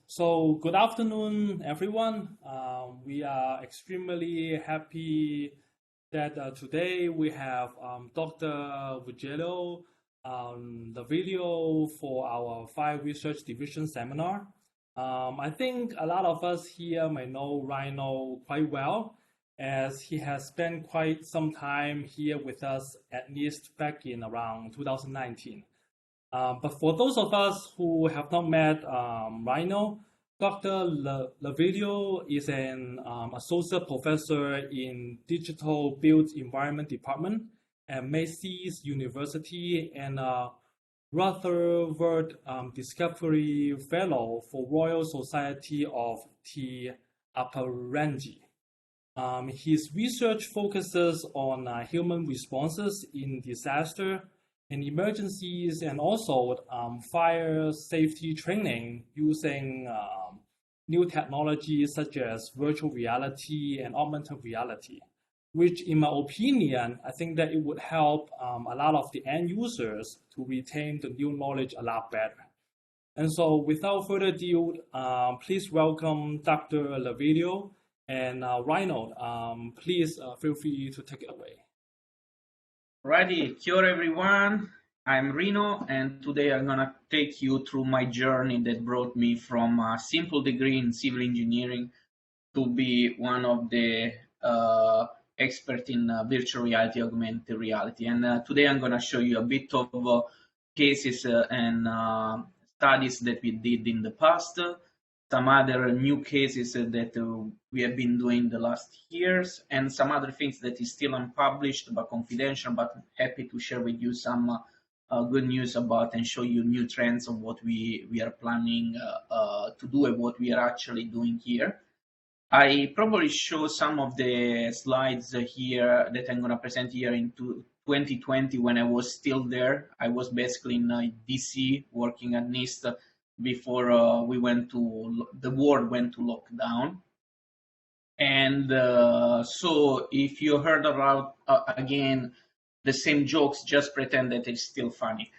So, good afternoon, everyone. We are extremely happy that today we have Dr. Ruggiero, the video for our Fire Research Division seminar. I think a lot of us here may know Rino quite well, as he has spent quite some time here with us at NIST back in around 2019. But for those of us who have not met Rhino, Dr. Lovreglio is an associate professor in Digital Built Environment Department at Massey's University and Rutherford Discovery Fellow for Royal Society Te Apārangi. His research focuses on human responses in disaster and emergencies, and also fire safety training using new technologies such as virtual reality and augmented reality, which in my opinion, I think that it would help a lot of the end users to retain the new knowledge a lot better. And so without further ado, please welcome Dr. Lovreglio and Rino. Please feel free to take it away. Righty, kia ora everyone. I'm Rino, and today I'm gonna take you through my journey that brought me from a simple degree in civil engineering to be one of the expert in virtual reality, augmented reality. And today I'm gonna show you a bit of cases and studies that we did in the past, some other new cases that we have been doing the last years, and some other things that is still unpublished but confidential, but I'm happy to share with you some good news about and show you new trends of what we are planning to do and what we are actually doing here. I probably show some of the slides here that I'm going to present here in 2020 when I was still there. I was basically in DC working at NIST before the world went to lockdown. And so if you heard about, again, the same jokes, just pretend that it's still funny.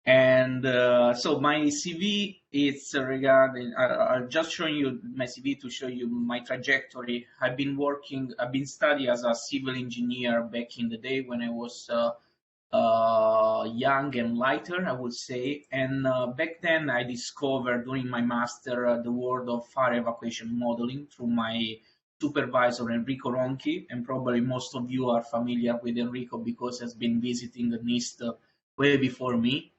And so my CV is regarding, I'm just showing you my CV to show you my trajectory. I've been studying as a civil engineer back in the day when I was young and lighter, I would say. And back then I discovered during my master the world of fire evacuation modeling through my supervisor Enrico Ronchi, and probably most of you are familiar with Enrico because he has been visiting the NIST way before me.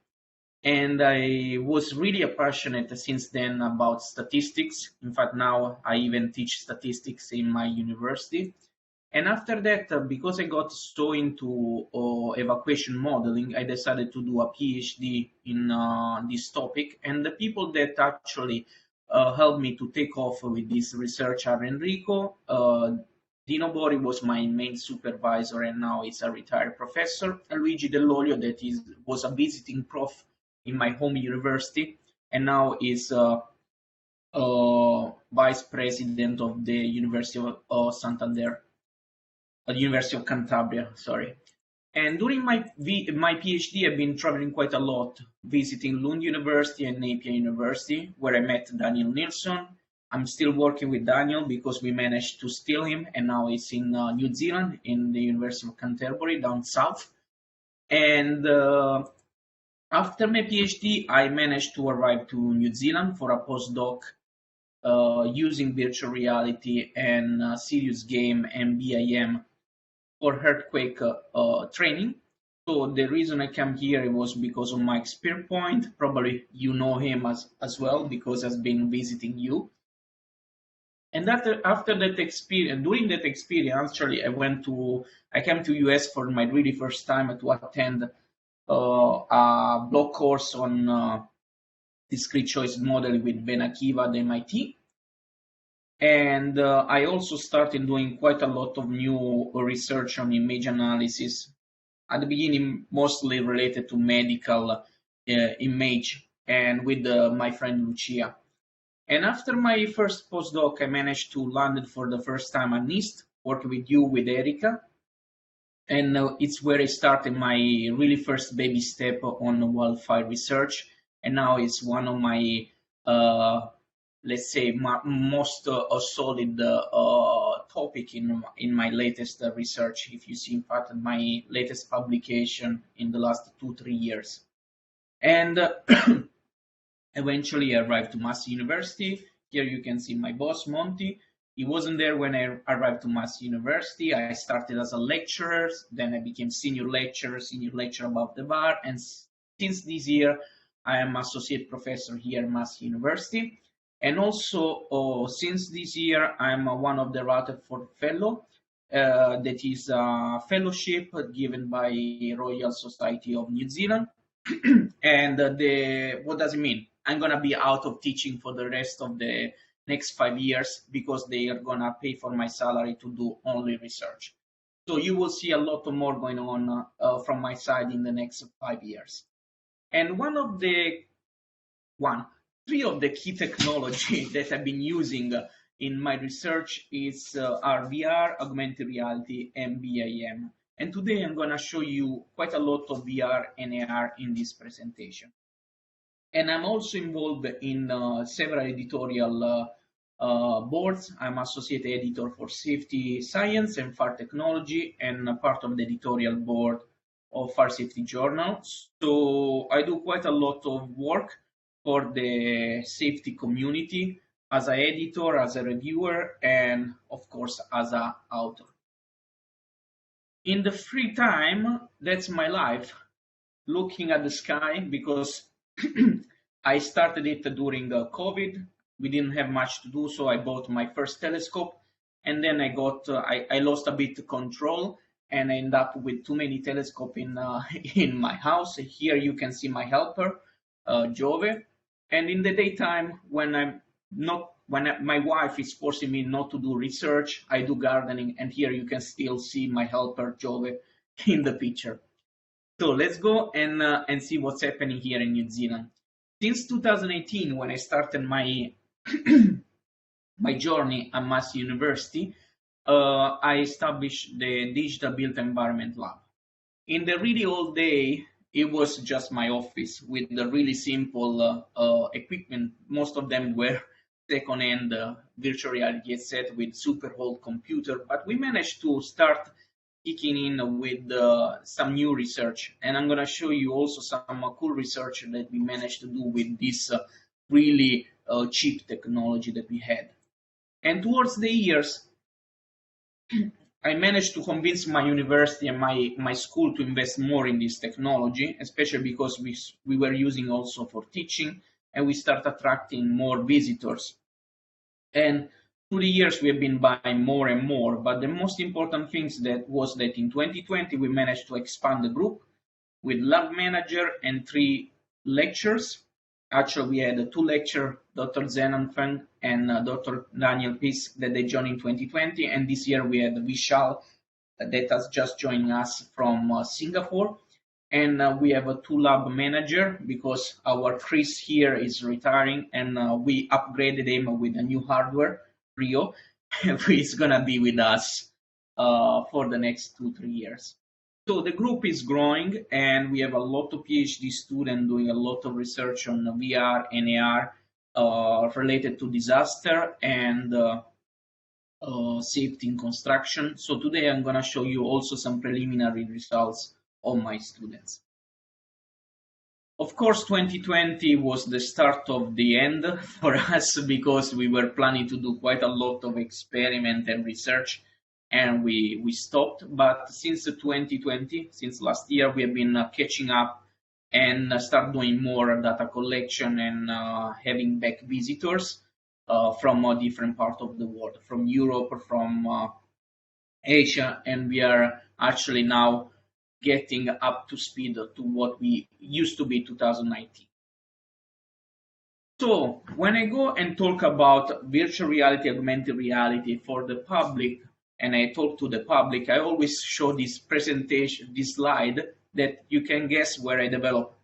And I was really passionate since then about statistics. In fact, now I even teach statistics in my university. And after that, because I got so into evacuation modeling, I decided to do a PhD in this topic. And the people that actually helped me to take off with this research are Enrico. Dino Bori was my main supervisor, and now he's a retired professor. And Luigi Dell'Olio, that was a visiting prof in my home university, and now is vice president of the University of Santander. At the University of Cantabria, sorry. And during my PhD, I've been traveling quite a lot, visiting Lund University and Napier University, where I met Daniel Nilsson. I'm still working with Daniel because we managed to steal him, and now he's in New Zealand, in the University of Canterbury, down south. And after my PhD, I managed to arrive to New Zealand for a postdoc using virtual reality and serious game and BIM for earthquake training. So the reason I came here was because of Mike Spearpoint. Probably you know him as well because he's been visiting you. And after that experience, during that experience, actually, I came to US for my really first time to attend a block course on discrete choice modeling with Ben Akiva at MIT. And I also started doing quite a lot of new research on image analysis. At the beginning, mostly related to medical image, and with my friend Lucia. And after my first postdoc, I managed to land for the first time at NIST, working with you, with Erika. And it's where I started my really first baby step on wildfire research. And now it's one of my let's say, most solid topic in my latest research. If you see, in fact, my latest publication in the last 2-3 years. And eventually I arrived to Massey University. Here you can see my boss, Monty. He wasn't there when I arrived to Massey University. I started as a lecturer, then I became senior lecturer above the bar, and since this year I am associate professor here at Massey University. And also, since this year, I'm one of the Rutherford Fellow. That is a fellowship given by Royal Society of New Zealand. And what does it mean? I'm going to be out of teaching for the rest of the next 5 years because they are going to pay for my salary to do only research. So you will see a lot more going on from my side in the next 5 years. And three of the key technology that I've been using in my research are VR, augmented reality, and BIM. And today I'm going to show you quite a lot of VR and AR in this presentation. And I'm also involved in several editorial boards. I'm associate editor for Safety Science and Fire Technology, and a part of the editorial board of Fire Safety Journal. So I do quite a lot of work for the safety community as an editor, as a reviewer, and of course as an author. In the free time, that's my life, looking at the sky, because I started it during COVID. We didn't have much to do, so I bought my first telescope, and then I lost a bit control and I ended up with too many telescopes in my house. Here you can see my helper, Jove. And in the daytime, when my wife is forcing me not to do research, I do gardening, and here you can still see my helper, Jove, in the picture. So let's go and see what's happening here in New Zealand. Since 2018, when I started my my journey at Massey University, I established the Digital Built Environment Lab. In the really old day, it was just my office with the really simple equipment. Most of them were second-hand virtual reality headset with super old computer, but we managed to start kicking in with some new research, and I'm going to show you also some cool research that we managed to do with this really cheap technology that we had. And towards the years, I managed to convince my university and my school to invest more in this technology, especially because we were using also for teaching, and we start attracting more visitors. And through the years, we have been buying more and more, but the most important things was that in 2020, we managed to expand the group with lab manager and 3 lectures. Actually, we had 2 lecturers, Dr. Zenan Feng and Dr. Daniel Pisk, that they joined in 2020, and this year we had Vishal that has just joined us from Singapore. And we have a 2 lab manager because our Chris here is retiring, and we upgraded him with a new hardware, Rio, who is going to be with us for the next 2-3 years. So the group is growing, and we have a lot of PhD students doing a lot of research on VR and AR related to disaster and safety in construction. So today I'm going to show you also some preliminary results of my students. Of course, 2020 was the start of the end for us because we were planning to do quite a lot of experiment and research, and we stopped. But since 2020, since last year, we have been catching up and start doing more data collection and having back visitors from different parts of the world, from Europe, from Asia, and we are actually now getting up to speed to what we used to be 2019. So when I go and talk about virtual reality, augmented reality for the public, and I talk to the public, I always show this presentation, this slide, that you can guess where I developed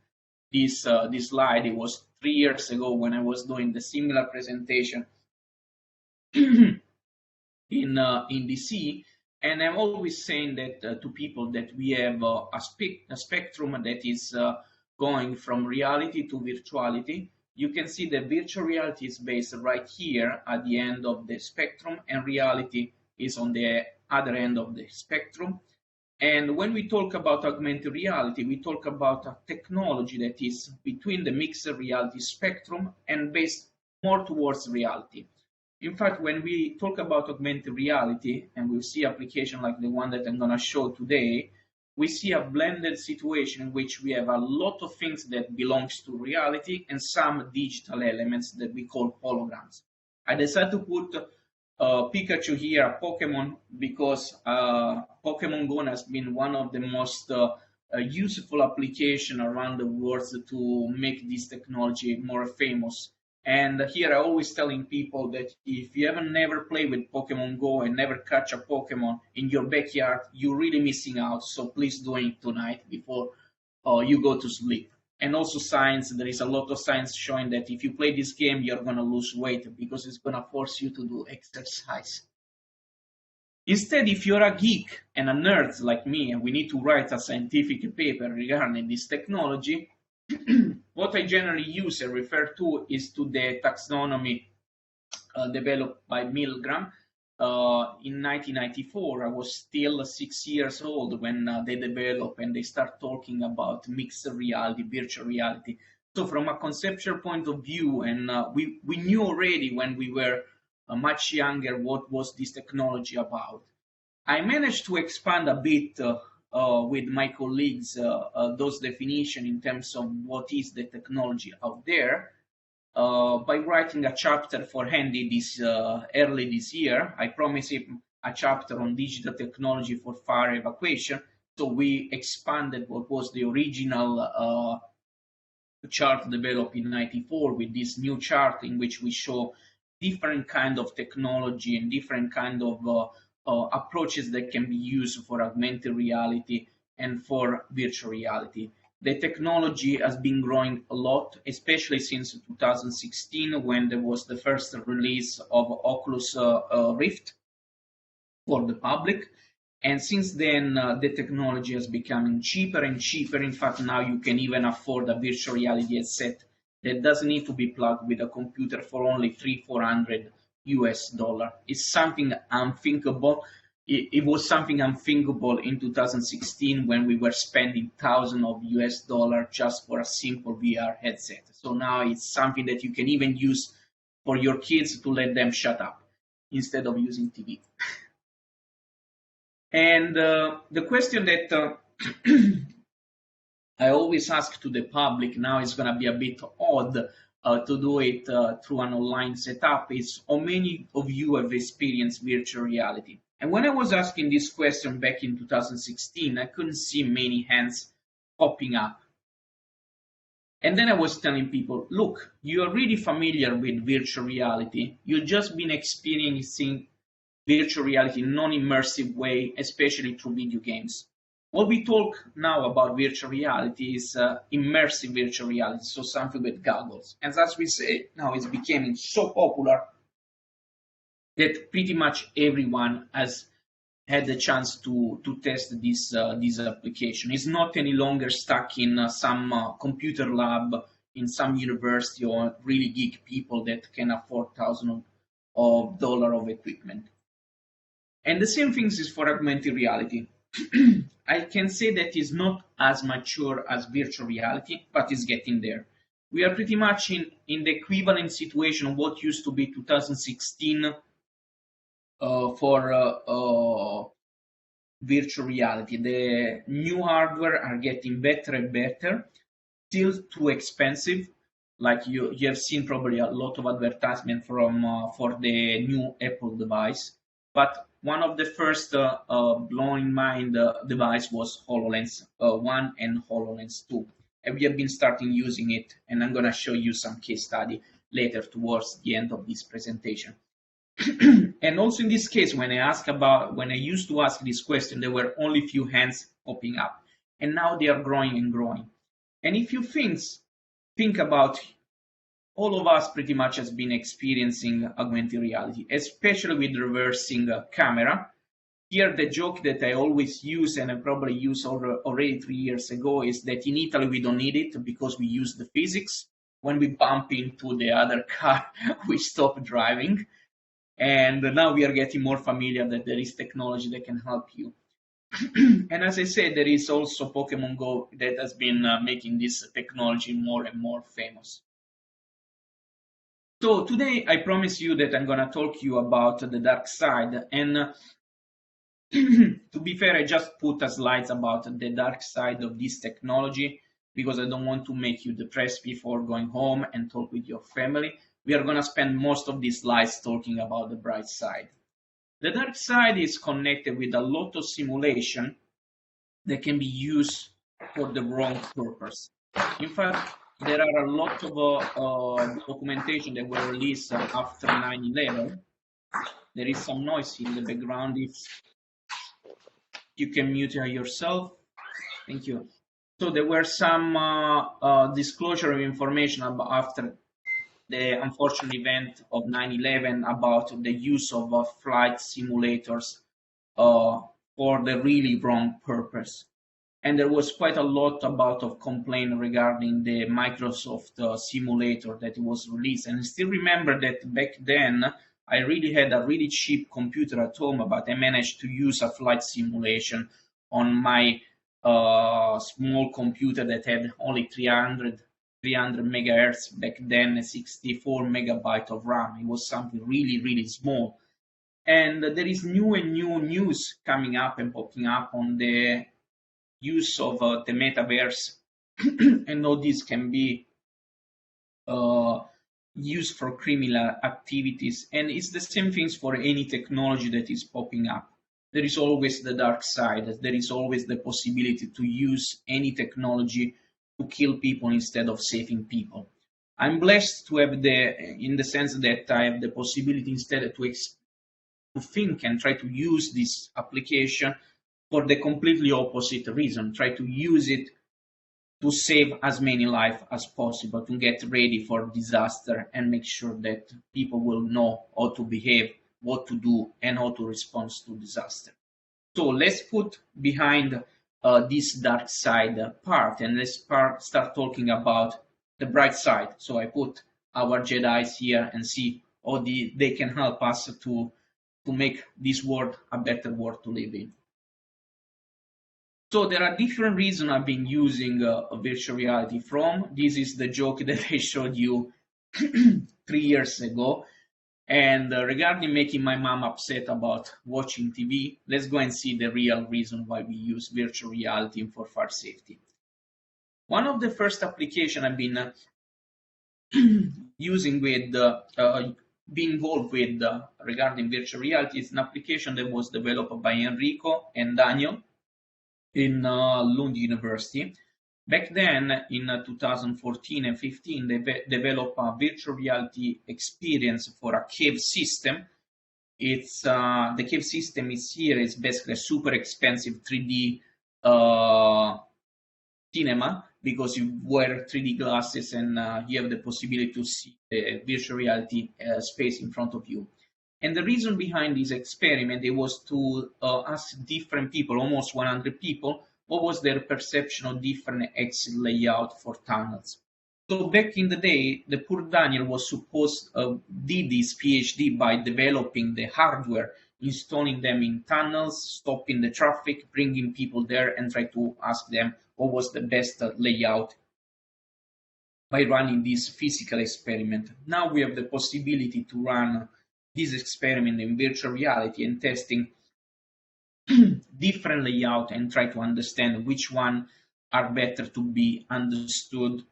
this slide. It was 3 years ago when I was doing the similar presentation in DC. And I'm always saying that to people that we have a spectrum that is going from reality to virtuality. you can see that virtual reality is based right here at the end of the spectrum, and reality is on the other end of the spectrum. And when we talk about augmented reality, we talk about a technology that is between the mixed reality spectrum and based more towards reality. In fact, when we talk about augmented reality, and we'll see application like the one that I'm going to show today, we see a blended situation in which we have a lot of things that belongs to reality and some digital elements that we call holograms. I decided to put Pikachu here, a Pokemon, because Pokemon Go has been one of the most useful application around the world to make this technology more famous. And here I always telling people that if you haven't never played with Pokemon Go and never catch a Pokemon in your backyard, you're really missing out. So please do it tonight before you go to sleep. And also science, there is a lot of science showing that if you play this game, you're going to lose weight because it's going to force you to do exercise. Instead, if you're a geek and a nerd like me, and we need to write a scientific paper regarding this technology, what I generally use and refer to is to the taxonomy developed by Milgram in 1994. I was still 6 years old when they developed and they start talking about mixed reality, virtual reality. So from a conceptual point of view, and we knew already when we were much younger what was this technology about. I managed to expand a bit with my colleagues those definitions in terms of what is the technology out there by writing a chapter for Handy this early this year. I promised him a chapter on digital technology for fire evacuation, so we expanded what was the original chart developed in '94 with this new chart in which we show different kind of technology and different kind of approaches that can be used for augmented reality and for virtual reality. The technology has been growing a lot, especially since 2016 when there was the first release of Oculus Rift for the public. And since then, the technology has become cheaper and cheaper. In fact, now you can even afford a virtual reality headset that doesn't need to be plugged with a computer for only $300-400 US. It's something unthinkable. It was something unthinkable in 2016 when we were spending thousands of US dollars just for a simple VR headset. So now it's something that you can even use for your kids to let them shut up instead of using TV. And the question that I always ask to the public, now it's going to be a bit odd to do it through an online setup, is how many of you have experienced virtual reality? And when I was asking this question back in 2016, I couldn't see many hands popping up. And then I was telling people, look, you are really familiar with virtual reality. You've just been experiencing virtual reality in non-immersive way, especially through video games. What we talk now about virtual reality is immersive virtual reality, so something with goggles. And as we say, now it's becoming so popular that pretty much everyone has had the chance to test this application. It's not any longer stuck in some computer lab in some university or really geek people that can afford thousands of dollars of equipment. And the same thing is for augmented reality. I can say that it's not as mature as virtual reality, but it's getting there. We are pretty much in the equivalent situation of what used to be 2016 for virtual reality. The new hardware are getting better and better, still too expensive. Like you have seen probably a lot of advertisement from for the new Apple device. But one of the first blowing mind device was HoloLens 1 and HoloLens 2. And we have been starting using it, and I'm going to show you some case study later towards the end of this presentation. And also in this case, when I used to ask this question, there were only few hands popping up, and now they are growing and growing. And if you think about, all of us pretty much has been experiencing augmented reality, especially with reversing camera. Here, the joke that I always use, and I probably used already 3 years ago, is that in Italy we don't need it because we use the physics. when we bump into the other car, we stop driving. And now we are getting more familiar that there is technology that can help you. And as I said, there is also Pokemon Go that has been making this technology more and more famous. So today I promise you that I'm going to talk you about the dark side. And to be fair, I just put a slides about the dark side of this technology because I don't want to make you depressed before going home and talk with your family. We are going to spend most of these slides talking about the bright side. The dark side is connected with a lot of simulation that can be used for the wrong purpose. In fact, there are a lot of documentation that were released after 9/11. There is some noise in the background. If you can mute yourself, thank you. So there were some disclosure of information about after the unfortunate event of 9/11 about the use of flight simulators for the really wrong purpose. And there was quite a lot of complaint regarding the Microsoft simulator that was released. And I still remember that back then, I really had a really cheap computer at home, but I managed to use a flight simulation on my small computer that had only 300 megahertz back then, 64 megabyte of RAM. It was something really, really small. And there is new and new news coming up and popping up on the use of the metaverse and how this can be used for criminal activities. And it's the same things for any technology that is popping up. There is always the dark side. There is always the possibility to use any technology to kill people instead of saving people. I'm blessed to have in the sense that I have the possibility instead to think and try to use this application for the completely opposite reason. Try to use it to save as many lives as possible, to get ready for disaster and make sure that people will know how to behave, what to do, and how to respond to disaster. So let's put behind this dark side part, and let's start talking about the bright side. So I put our Jedis here and see how they can help us to make this world a better world to live in. So there are different reasons I've been using virtual reality from. This is the joke that I showed you 3 years ago. And regarding making my mom upset about watching TV, let's go and see the real reason why we use virtual reality for fire safety. One of the first applications I've been using with, being involved with regarding virtual reality is an application that was developed by Enrico and Daniel in Lund University. Back then, in 2014 and 15, they developed a virtual reality experience for a cave system. It's the cave system is here. It's basically a super expensive 3D cinema because you wear 3D glasses and you have the possibility to see the virtual reality space in front of you. And the reason behind this experiment, it was to ask different people, almost 100 people, what was their perception of different exit layout for tunnels. So back in the day, the poor Daniel was supposed did this PhD by developing the hardware, installing them in tunnels, stopping the traffic, bringing people there, and try to ask them what was the best layout by running this physical experiment. Now we have the possibility to run this experiment in virtual reality and testing different layout and try to understand which one are better to be understood.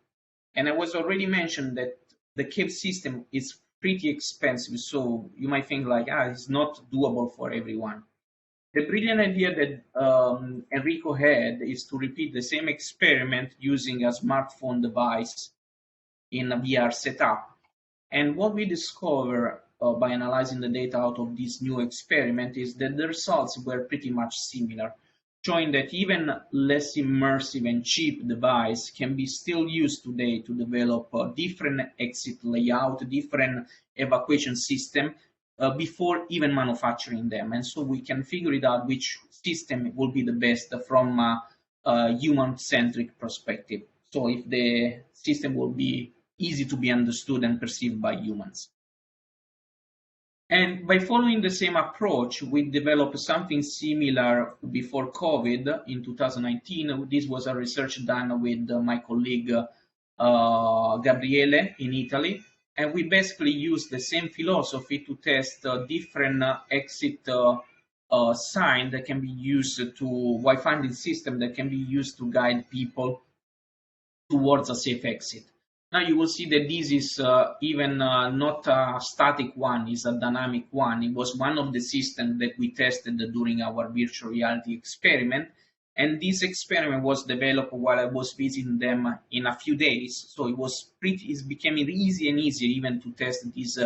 And I was already mentioned that the cave system is pretty expensive, so you might think like, it's not doable for everyone. The brilliant idea that Enrico had is to repeat the same experiment using a smartphone device in a VR setup. And what we discovered by analyzing the data out of this new experiment is that the results were pretty much similar, showing that even less immersive and cheap device can be still used today to develop a different exit layout, different evacuation system before even manufacturing them. And so we can figure it out which system will be the best from a human-centric perspective. So if the system will be easy to be understood and perceived by humans. And by following the same approach, we developed something similar before COVID in 2019. This was a research done with my colleague Gabriele in Italy. And we basically used the same philosophy to test different exit sign that can be used to wayfinding system that can be used to guide people towards a safe exit. Now you will see that this is even not a static one, it's a dynamic one. It was one of the systems that we tested during our virtual reality experiment. And this experiment was developed while I was visiting them in a few days. So it's becoming easier and easier even to test this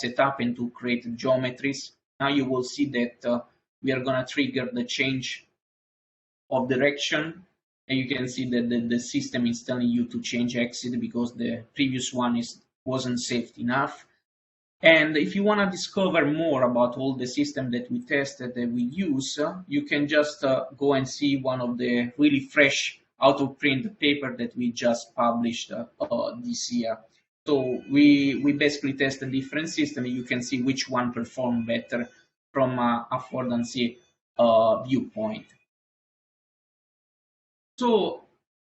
setup and to create geometries. Now you will see that we are going to trigger the change of direction. And you can see that the system is telling you to change exit because the previous one wasn't safe enough. And if you want to discover more about all the systems that we tested that we use, you can just go and see one of the really fresh out of print paper that we just published this year. So we basically tested different systems. You can see which one performed better from affordancy viewpoint. So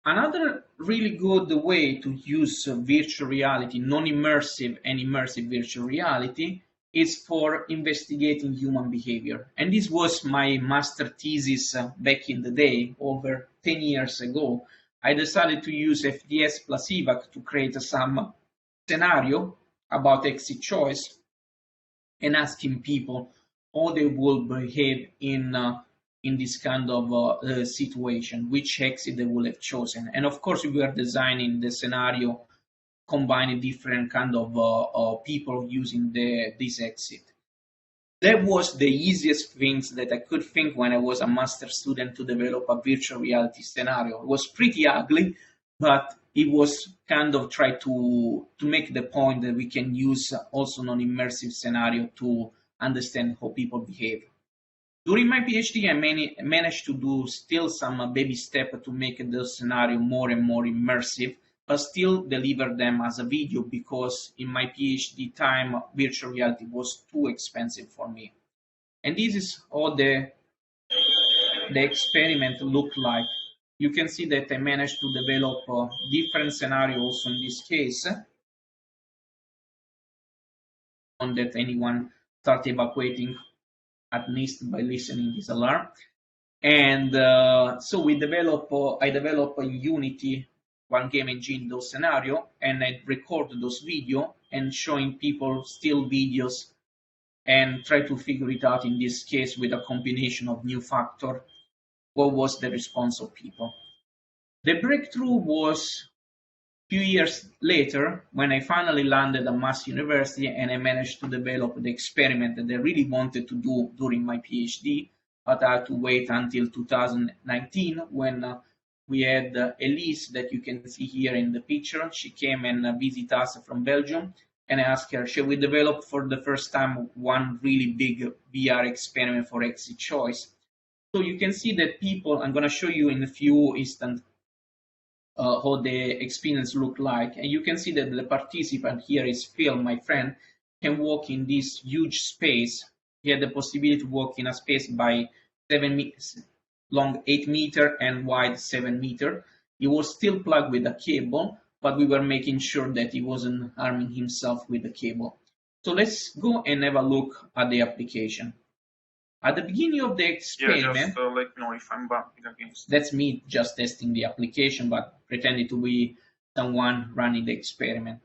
another really good way to use virtual reality, non-immersive and immersive virtual reality, is for investigating human behavior. And this was my master thesis back in the day, over 10 years ago. I decided to use FDS plus EVAC to create some scenario about exit choice and asking people how they will behave in this kind of situation, which exit they will have chosen. And of course, we were designing the scenario combining different kind of people using this exit. That was the easiest things that I could think when I was a master student to develop a virtual reality scenario. It was pretty ugly, but it was kind of try to make the point that we can use also non-immersive scenario to understand how people behave. During my PhD, I managed to do still some baby steps to make the scenario more and more immersive, but still deliver them as a video because in my PhD time, virtual reality was too expensive for me. And this is how the experiment looked like. You can see that I managed to develop different scenarios in this case. On that anyone start evacuating at NIST by listening this alarm. And so I develop in Unity one game engine those scenario, and I record those video and showing people still videos and try to figure it out in this case with a combination of new factor. What was the response of people? The breakthrough was a few years later when I finally landed at Massey University and I managed to develop the experiment that I really wanted to do during my PhD, but I had to wait until 2019 when we had Elise that you can see here in the picture. She came and visited us from Belgium, and I asked her, shall we develop for the first time one really big VR experiment for exit choice? So you can see that people, I'm going to show you in a few instants how the experience look like. And you can see that the participant here is Phil, my friend, can walk in this huge space. He had the possibility to walk in a space by 7 meters long, 8 meter and wide 7 meter. He was still plugged with a cable, but we were making sure that he wasn't harming himself with the cable. So let's go and have a look at the application. At the beginning of the experiment, just let me know if I'm bumping against. That's me just testing the application, but pretending to be someone running the experiment.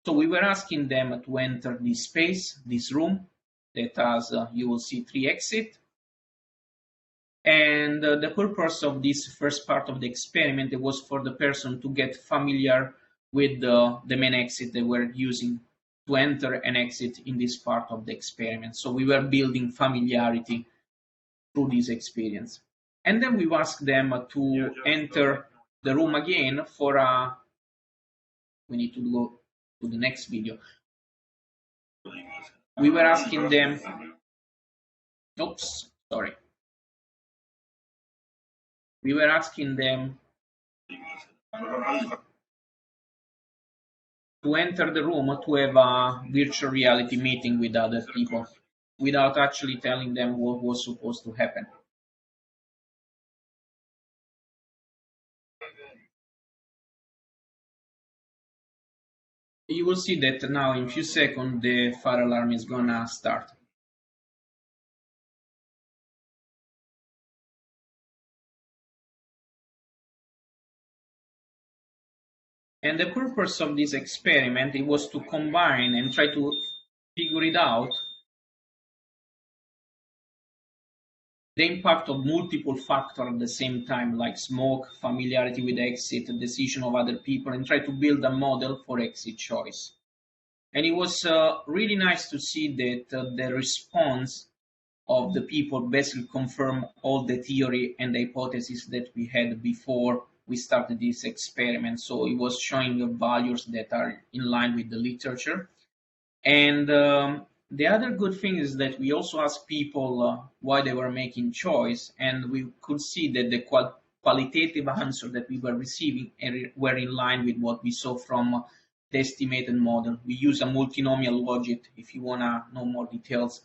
So we were asking them to enter this space, this room, that has, you will see 3 exits. And the purpose of this first part of the experiment was for the person to get familiar with the main exit they were using to enter and exit in this part of the experiment. So we were building familiarity through this experience. And then we asked them to enter the room again for a, we need to go to the next video. We were asking them, oops, sorry. We were asking them to enter the room to have a virtual reality meeting with other people without actually telling them what was supposed to happen. You will see that now in a few seconds the fire alarm is gonna start. And the purpose of this experiment, it was to combine and try to figure it out the impact of multiple factors at the same time, like smoke, familiarity with exit, decision of other people, and try to build a model for exit choice. And it was really nice to see that the response of the people basically confirm all the theory and the hypotheses that we had before we started this experiment. So it was showing the values that are in line with the literature. And the other good thing is that we also asked people why they were making choice, and we could see that the qualitative answers that we were receiving were in line with what we saw from the estimated model. We use a multinomial logic, if you want to know more details,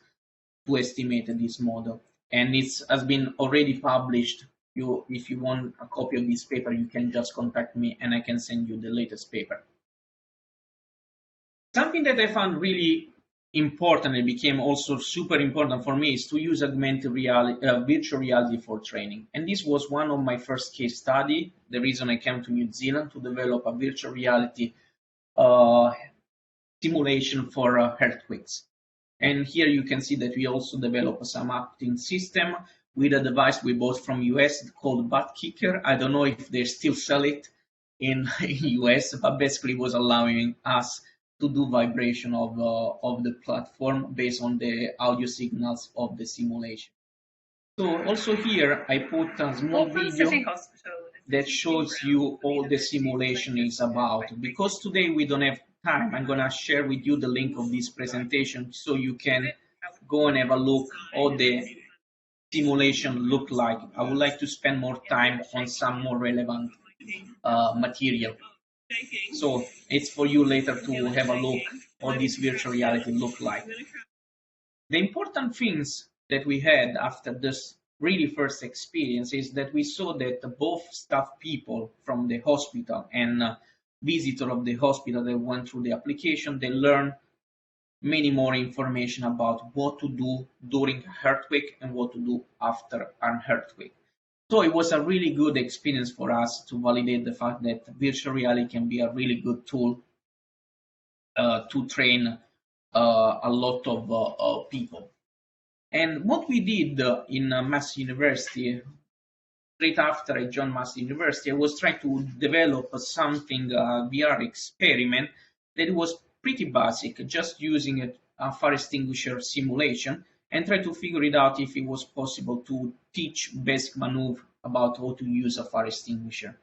to estimate this model. And it has been already published. If you want a copy of this paper, you can just contact me and I can send you the latest paper. Something that I found really important and became also super important for me is to use augmented reality, virtual reality for training. And this was one of my first case study. The reason I came to New Zealand to develop a virtual reality simulation for earthquakes. And here you can see that we also developed some acting system with a device we bought from US called Butt Kicker. I don't know if they still sell it in US, but basically it was allowing us to do vibration of the platform based on the audio signals of the simulation. So also here I put a small video that shows you all the simulation is about. Because today we don't have time, I'm gonna share with you the link of this presentation so you can go and have a look how the simulation look like. I would like to spend more time on some more relevant material. So it's for you later to have a look how this virtual reality look like. The important things that we had after this really first experience is that we saw that both staff people from the hospital and visitor of the hospital that went through the application, they learned many more information about what to do during an earthquake and what to do after an earthquake. So it was a really good experience for us to validate the fact that virtual reality can be a really good tool to train a lot of people. And what we did in Massey University, straight after I joined Massey University, I was trying to develop something, VR experiment that was pretty basic, just using a fire extinguisher simulation and try to figure it out if it was possible to teach basic maneuver about how to use a fire extinguisher.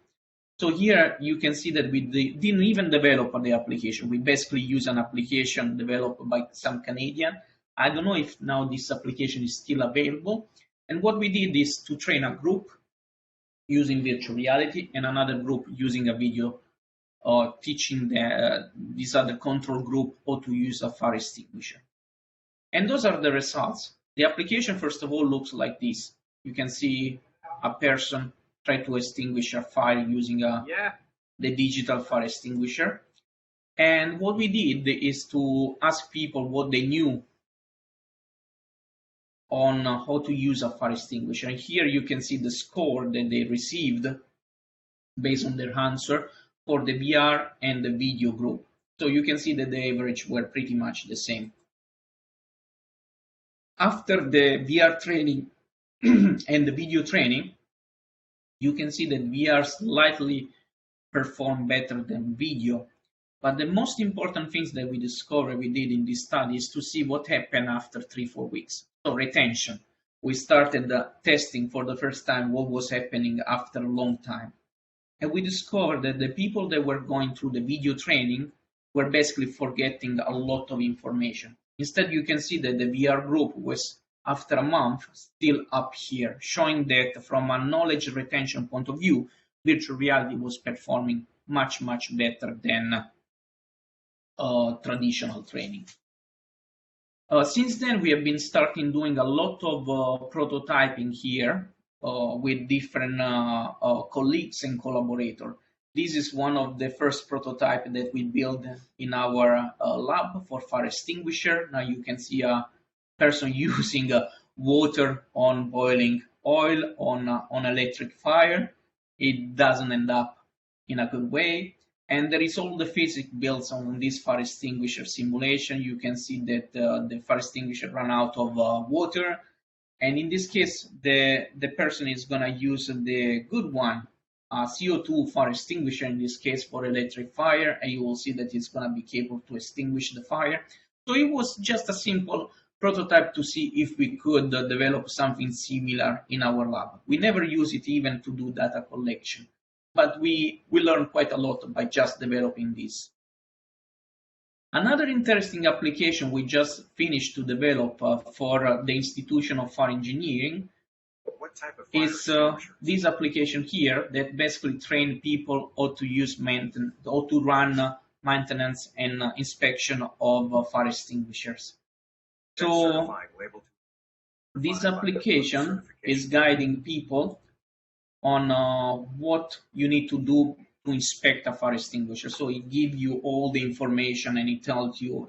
So here you can see that we didn't even develop the application. We basically use an application developed by some Canadian. I don't know if now this application is still available. And what we did is to train a group using virtual reality and another group using a video teaching this other control group how to use a fire extinguisher. And those are the results. The application, first of all, looks like this. You can see a person try to extinguish a fire using the digital fire extinguisher. And what we did is to ask people what they knew on how to use a fire extinguisher. And here you can see the score that they received based on their answer for the VR and the video group. So you can see that the average were pretty much the same. After the VR training and the video training, you can see that VR slightly perform better than video. But the most important things that we discovered we did in this study is to see what happened after 3-4 weeks. So retention. We started testing for the first time what was happening after a long time. And we discovered that the people that were going through the video training were basically forgetting a lot of information. Instead, you can see that the VR group was, after a month, still up here, showing that from a knowledge retention point of view, virtual reality was performing much, much better than traditional training. Since then, we have been starting doing a lot of prototyping here with different colleagues and collaborators. This is one of the first prototype that we built in our lab for fire extinguisher. Now you can see a person using water on boiling oil on electric fire. It doesn't end up in a good way. And there is all the physics built on this fire extinguisher simulation. You can see that the fire extinguisher ran out of water. And in this case, the person is going to use the good one, CO2 fire extinguisher, in this case for electric fire. And you will see that it's going to be capable to extinguish the fire. So it was just a simple prototype to see if we could develop something similar in our lab. We never use it even to do data collection. But we learned quite a lot by just developing this. Another interesting application we just finished to develop for the Institution of Fire Engineering is this application here that basically train people how to use maintenance, how to run maintenance and inspection of fire extinguishers. So this application is guiding people on what you need to do to inspect a fire extinguisher. So it gives you all the information and it tells you,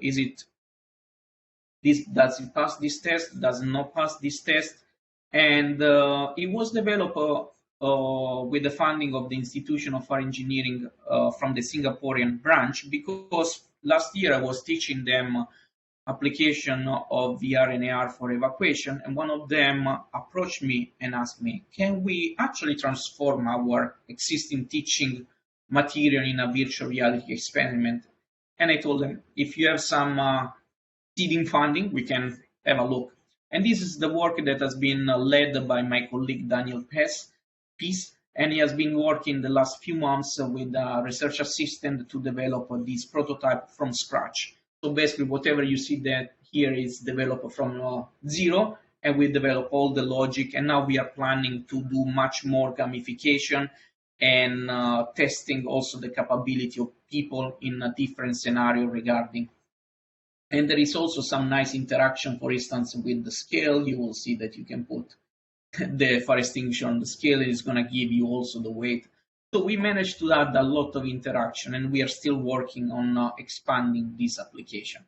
does it pass this test, does it not pass this test? And it was developed with the funding of the Institution of Fire Engineering from the Singaporean branch, because last year I was teaching them application of VR and AR for evacuation, and one of them approached me and asked me, can we actually transform our existing teaching material in a virtual reality experiment? And I told them, if you have some seeding funding, we can have a look. And this is the work that has been led by my colleague Daniel Peace, and he has been working the last few months with a research assistant to develop this prototype from scratch. So basically, whatever you see that here is developed from zero, and we develop all the logic. And now we are planning to do much more gamification and testing also the capability of people in a different scenario regarding. And there is also some nice interaction, for instance, with the scale. You will see that you can put the fire extinguisher on the scale, and it's going to give you also the weight. So we managed to add a lot of interaction, and we are still working on expanding this application.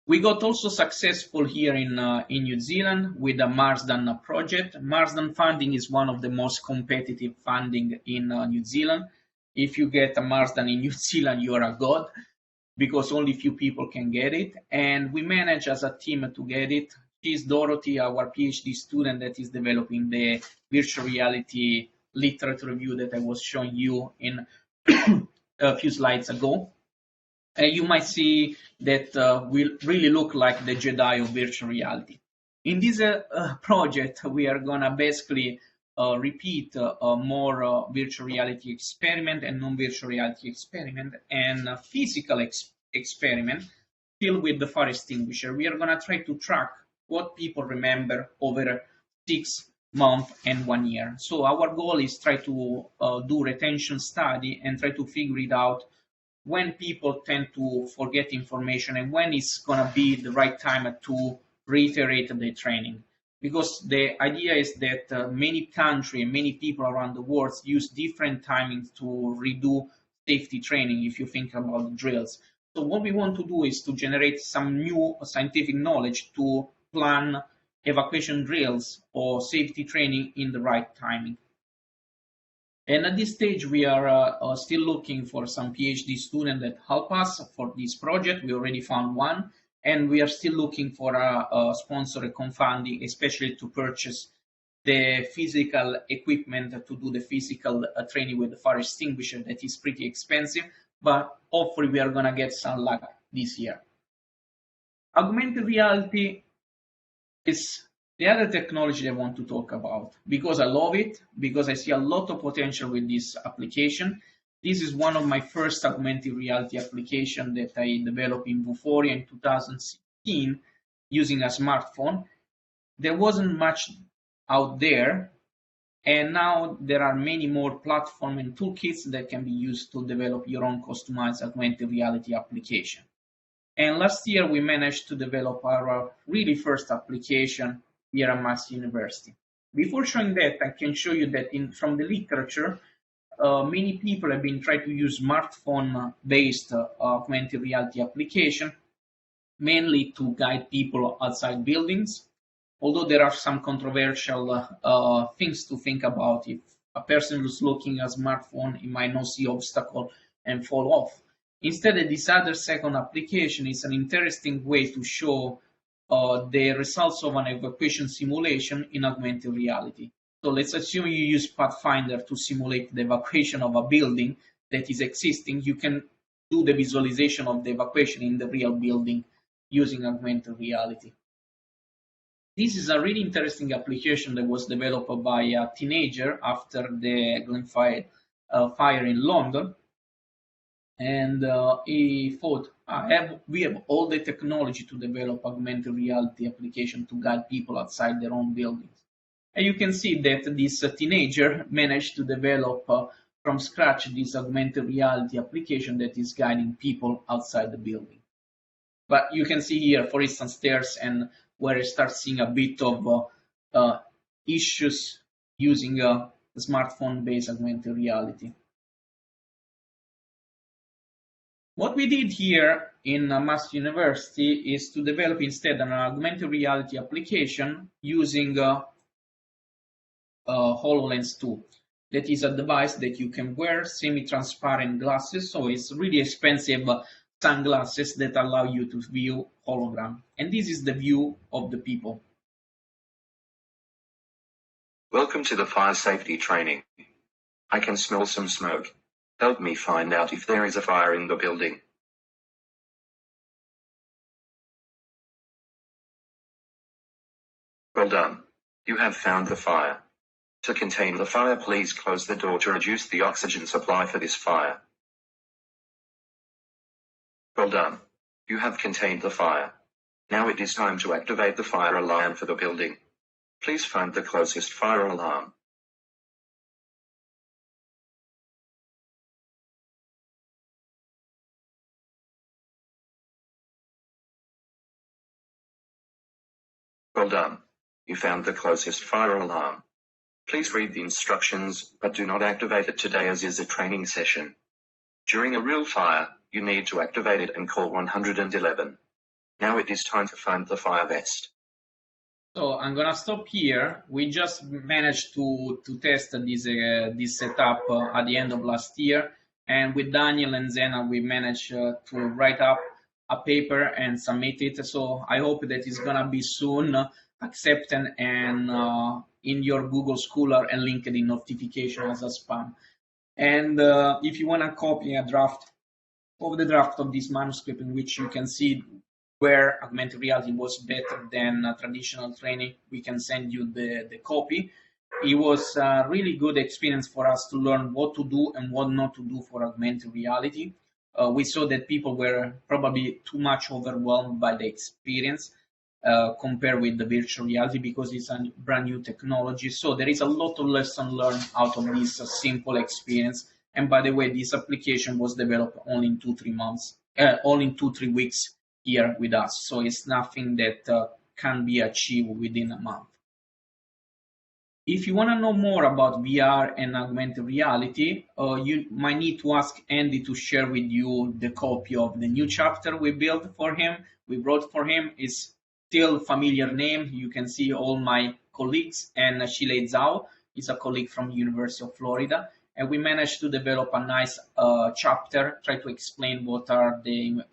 We got also successful here in New Zealand with the Marsden project. Marsden funding is one of the most competitive funding in New Zealand. If you get a Marsden in New Zealand, you are a god, because only few people can get it. And we managed as a team to get it. She's Dorothy, our PhD student that is developing the virtual reality literature review that I was showing you in a few slides ago. You might see that we really look like the Jedi of virtual reality. In this project, we are going to basically repeat more virtual reality experiment and non-virtual reality experiment and physical experiment still with the fire extinguisher. We are going to try to track what people remember over 6 months and 1 year. So our goal is try to do retention study and try to figure it out when people tend to forget information and when it's going to be the right time to reiterate the training. Because the idea is that many countries and many people around the world use different timings to redo safety training, if you think about drills. So what we want to do is to generate some new scientific knowledge to plan evacuation drills or safety training in the right timing. And at this stage, we are still looking for some PhD students that help us for this project. We already found one, and we are still looking for a sponsor and funding, especially to purchase the physical equipment to do the physical training with the fire extinguisher. That is pretty expensive, but hopefully we are going to get some luck this year. Augmented reality is the other technology I want to talk about because I love it, because I see a lot of potential with this application. This is one of my first augmented reality application that I developed in Vuforia in 2016 using a smartphone. There wasn't much out there And now there are many more platforms and toolkits that can be used to develop your own customized augmented reality application. And last year we managed to develop our really first application here at Massey University. Before showing that, I can show you that from the literature, many people have been trying to use smartphone-based augmented reality application, mainly to guide people outside buildings. Although there are some controversial things to think about. If a person is looking at a smartphone, he might not see obstacle and fall off. Instead, this other second application is an interesting way to show the results of an evacuation simulation in augmented reality. So let's assume you use Pathfinder to simulate the evacuation of a building that is existing. You can do the visualization of the evacuation in the real building using augmented reality. This is a really interesting application that was developed by a teenager after the Glen fire in London. And he thought, we have all the technology to develop augmented reality application to guide people outside their own buildings. And you can see that this teenager managed to develop from scratch this augmented reality application that is guiding people outside the building. But you can see here, for instance, stairs, and where I start seeing a bit of issues using the smartphone-based augmented reality. What we did here in Massey University is to develop instead an augmented reality application using HoloLens 2. That is a device that you can wear, semi-transparent glasses, so it's really expensive sunglasses that allow you to view hologram. And this is the view of the people. Welcome to the fire safety training. I can smell some smoke. Help me find out if there is a fire in the building. Well done. You have found the fire. To contain the fire, please close the door to reduce the oxygen supply for this fire. Well done. You have contained the fire. Now it is time to activate the fire alarm for the building. Please find the closest fire alarm. Well done. You found the closest fire alarm. Please read the instructions, but do not activate it today as is a training session. During a real fire, you need to activate it and call 111. Now it is time to find the fire vest. So I'm gonna stop here. We just managed to test this setup at the end of last year, and with Daniel and Zena we managed to write up a paper and submit it. So I hope that it's gonna be soon accepted and in your Google Scholar and LinkedIn notification as a spam. And if you wanna copy a draft of this manuscript in which you can see where augmented reality was better than traditional training, we can send you the copy. It was a really good experience for us to learn what to do and what not to do for augmented reality. We saw that people were probably too much overwhelmed by the experience compared with the virtual reality because it's a brand new technology. So there is a lot of lesson learned out of this simple experience. And by the way, this application was developed only in 2-3 months, only in 2-3 weeks here with us. So it's nothing that can be achieved within a month. If you want to know more about VR and augmented reality, you might need to ask Andy to share with you the copy of the new chapter we built for him. We wrote for him. It's still a familiar name. You can see all my colleagues, and Shilei Zhao is a colleague from University of Florida. And we managed to develop a nice chapter, try to explain what are the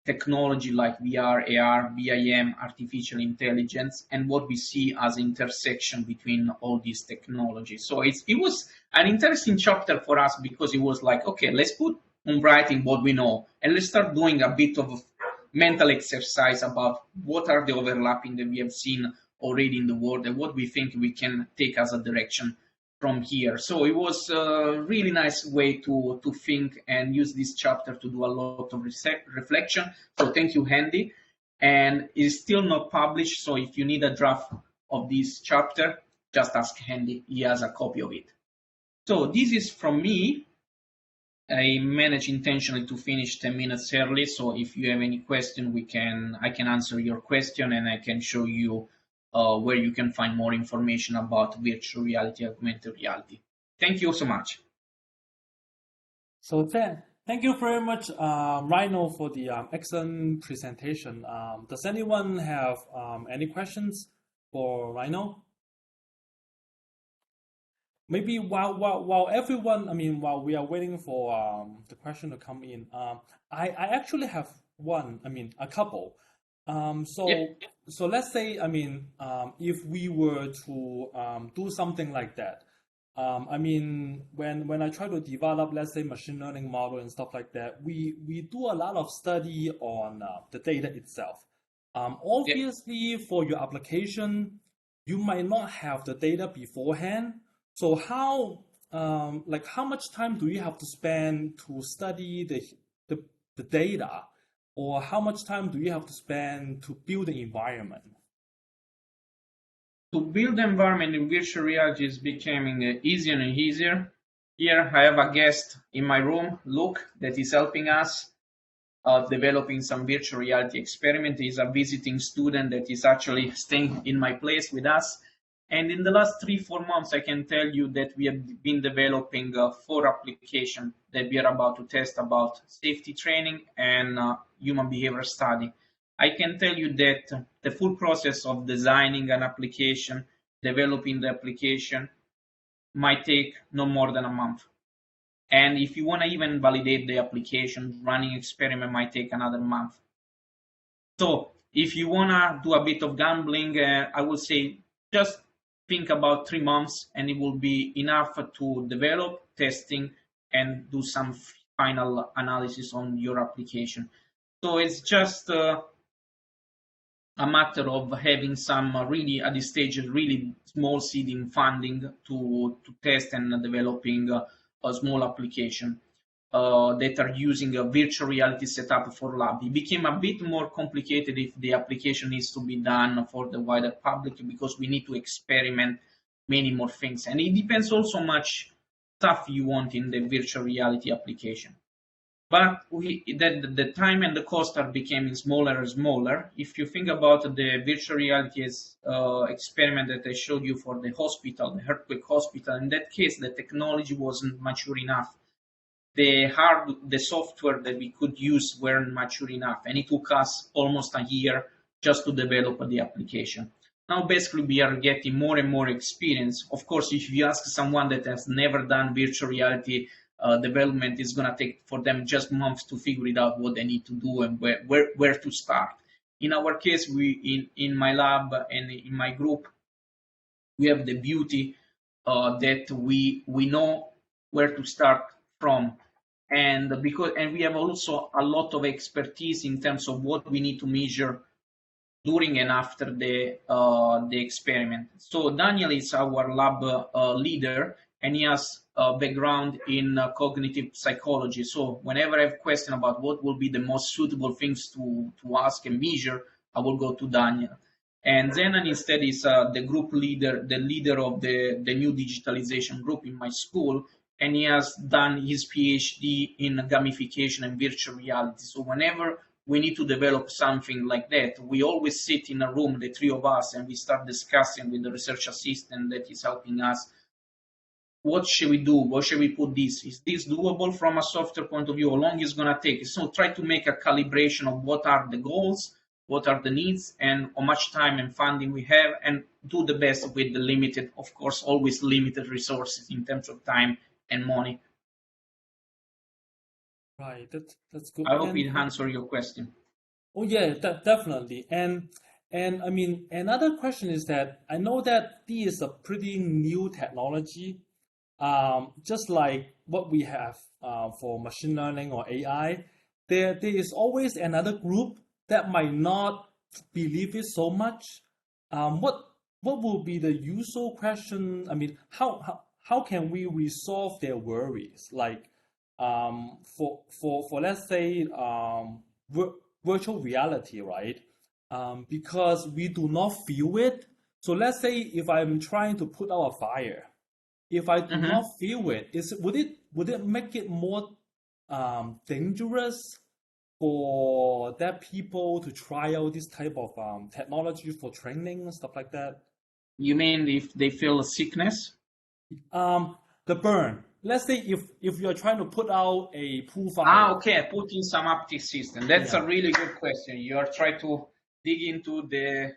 technology like VR, AR, BIM, artificial intelligence, and what we see as intersection between all these technologies. So it was an interesting chapter for us because it was like, okay, let's put on writing what we know, and let's start doing a bit of mental exercise about what are the overlapping that we have seen already in the world and what we think we can take as a direction from here. So it was a really nice way to think and use this chapter to do a lot of reflection. So thank you, Andy. And it's still not published, so if you need a draft of this chapter, just ask Andy. He has a copy of it. So this is from me. I managed intentionally to finish 10 minutes early, so if you have any question, I can answer your question, and I can show you where you can find more information about virtual reality, augmented reality. Thank you so much. So thank you very much, Rino, for the excellent presentation. Does anyone have any questions for Rino? Maybe while everyone, while we are waiting for the question to come in, I actually have a couple. So let's say, if we were to do something like that, when I try to develop, let's say, machine learning model and stuff like that, we do a lot of study on the data itself. Obviously, for your application, you might not have the data beforehand. So how much time do you have to spend to study the data, or how much time do you have to spend to build the environment? To build the environment in virtual reality is becoming easier and easier. Here I have a guest in my room, Luke, that is helping us developing some virtual reality experiment. He's a visiting student that is actually staying in my place with us. And in the last 3-4 months, I can tell you that we have been developing 4 applications that we are about to test about safety training and human behavior study. I can tell you that the full process of designing an application, developing the application, might take no more than a month. And if you want to even validate the application, running experiment might take another month. So if you want to do a bit of gambling, I would say just think about 3 months, and it will be enough to develop, testing, and do some final analysis on your application. So it's just a matter of having some really, at this stage, really small seeding funding to test and developing a small application that are using a virtual reality setup for lab. It became a bit more complicated if the application needs to be done for the wider public, because we need to experiment many more things. And it depends also much stuff you want in the virtual reality application. But the time and the cost are becoming smaller and smaller. If you think about the virtual reality experiment that I showed you for the hospital, the earthquake hospital, in that case, the technology wasn't mature enough. The software that we could use weren't mature enough, and it took us almost a year just to develop the application. Now, basically, we are getting more and more experience. Of course, if you ask someone that has never done virtual reality development, it's going to take for them just months to figure it out what they need to do and where to start. In our case, in my lab and in my group, we have the beauty that we know where to start from. And we have also a lot of expertise in terms of what we need to measure during and after the experiment. So Daniel is our lab leader, and he has a background in cognitive psychology. So whenever I have a question about what will be the most suitable things to ask and measure, I will go to Daniel. And Zenan instead is the group leader, the leader of the new digitalization group in my school, and he has done his PhD in gamification and virtual reality. So whenever we need to develop something like that, we always sit in a room, the 3 of us, and we start discussing with the research assistant that is helping us. What should we do? Where should we put this? Is this doable from a software point of view? How long is it going to take? So try to make a calibration of what are the goals, what are the needs, and how much time and funding we have, and do the best with the limited, of course, always limited resources in terms of time and money. Right, that's good. I hope it answers your question. Oh yeah, definitely. And another question is that I know that this is a pretty new technology, just like what we have for machine learning or AI. There is always another group that might not believe it so much. What will be the usual question? How can we resolve their worries? Like, for let's say virtual reality, right? Because we do not feel it, So let's say if I'm trying to put out a fire, if I do not feel it, would it make it more dangerous for that people to try out this type of technology for training and stuff like that? You mean if they feel a sickness? The burn. Let's say if you're trying to put out a pool fire. Okay, put in some haptic system. That's a really good question. You are trying to dig into the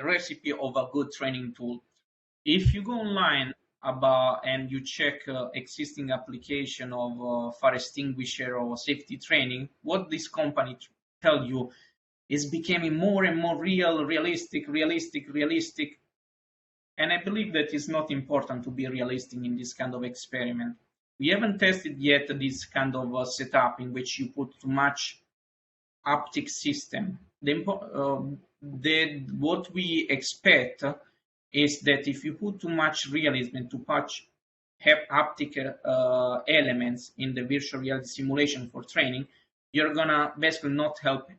recipe of a good training tool. If you go online and you check existing application of fire extinguisher or safety training, what this company tell you is becoming more and more realistic. And I believe that it's not important to be realistic in this kind of experiment. We haven't tested yet this kind of setup in which you put too much haptic system. What we expect is that if you put too much realism and too much haptic elements in the virtual reality simulation for training, you're gonna basically not help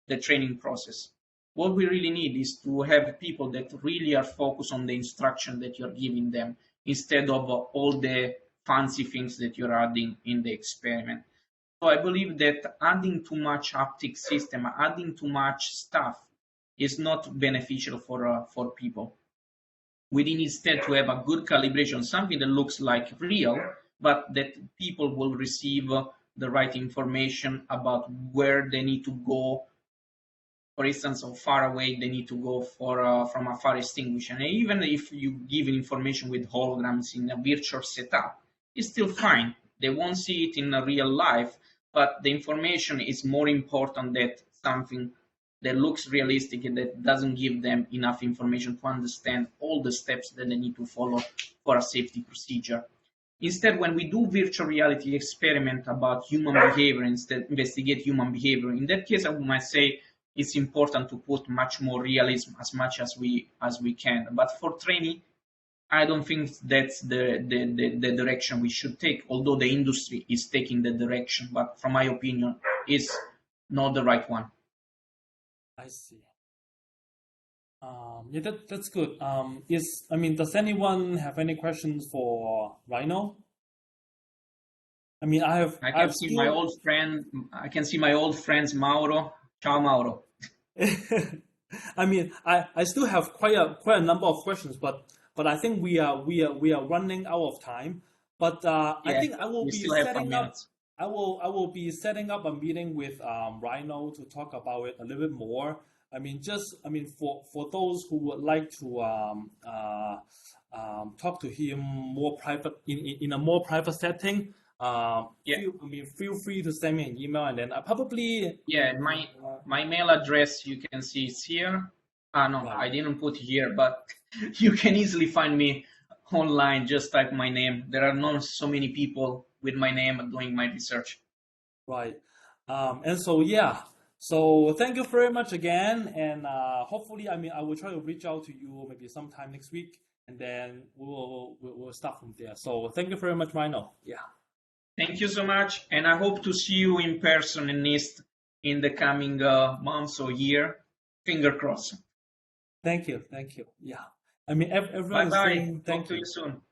the training process. What we really need is to have people that really are focused on the instruction that you're giving them instead of all the fancy things that you're adding in the experiment. So I believe that adding too much haptic system, adding too much stuff is not beneficial for people. We need instead to have a good calibration, something that looks like real, but that people will receive the right information about where they need to go. For instance, how far away they need to go from a fire extinguisher. And even if you give information with holograms in a virtual setup, it's still fine. They won't see it in a real life, but the information is more important than something that looks realistic and that doesn't give them enough information to understand all the steps that they need to follow for a safety procedure. Instead, when we do virtual reality experiment about human behavior, instead investigate human behavior, in that case, I might say it's important to put much more realism as much as we can. But for training, I don't think that's the direction we should take, although the industry is taking the direction, but from my opinion, it's not the right one. I see. Yeah, that's good. Does anyone have any questions for Rino? I can see my old friends Mauro. Ciao, Mauro. I still have quite a number of questions, but I think we are running out of time. But I think I will be setting up. I will be setting up a meeting with Rino to talk about it a little bit more. For those who would like to talk to him more private in a more private setting. Feel free to send me an email, and then I probably my mail address you can see is here. I didn't put here, but you can easily find me online. Just type my name. There are not so many people with my name doing my research. Right. So thank you very much again, and hopefully, I will try to reach out to you maybe sometime next week, and then we'll start from there. So thank you very much, Rino. Yeah. Thank you so much, and I hope to see you in person in NIST in the coming months or year. Finger crossed. Thank you. Yeah. Everyone is saying thank you. Talk to you soon.